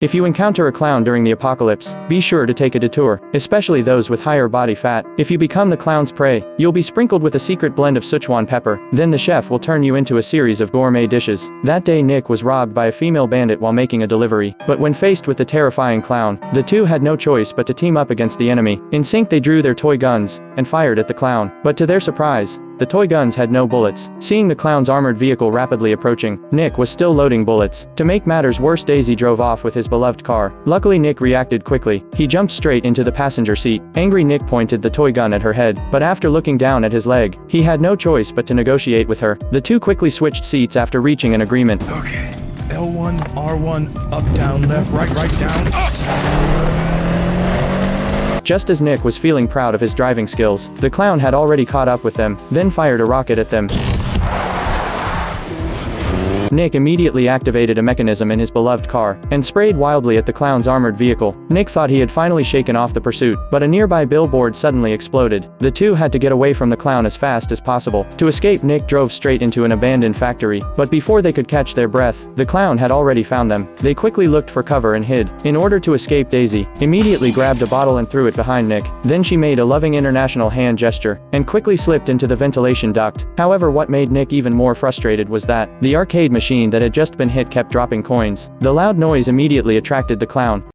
If you encounter a clown during the apocalypse, be sure to take a detour, especially those with higher body fat. If you become the clown's prey, you'll be sprinkled with a secret blend of Sichuan pepper, then the chef will turn you into a series of gourmet dishes. That day Nick was robbed by a female bandit while making a delivery, but when faced with the terrifying clown, the two had no choice but to team up against the enemy. In sync they drew their toy guns, and fired at the clown, but to their surprise, the toy guns had no bullets. Seeing the clown's armored vehicle rapidly approaching, Nick was still loading bullets. To make matters worse, Daisy drove off with his beloved car. Luckily Nick reacted quickly. He jumped straight into the passenger seat. Angry Nick pointed the toy gun at her head, but after looking down at his leg, he had no choice but to negotiate with her. The two quickly switched seats after reaching an agreement. Okay, L1, R1, up, down, left, right, down, up! Just as Nick was feeling proud of his driving skills, the clown had already caught up with them, then fired a rocket at them. Nick immediately activated a mechanism in his beloved car, and sprayed wildly at the clown's armored vehicle. Nick thought he had finally shaken off the pursuit, but a nearby billboard suddenly exploded. The two had to get away from the clown as fast as possible. To escape, Nick drove straight into an abandoned factory, but before they could catch their breath, the clown had already found them. They quickly looked for cover and hid. In order to escape, Daisy immediately grabbed a bottle and threw it behind Nick. Then she made a loving international hand gesture, and quickly slipped into the ventilation duct. However, what made Nick even more frustrated was that the arcade machine that had just been hit kept dropping coins. The loud noise immediately attracted the clown.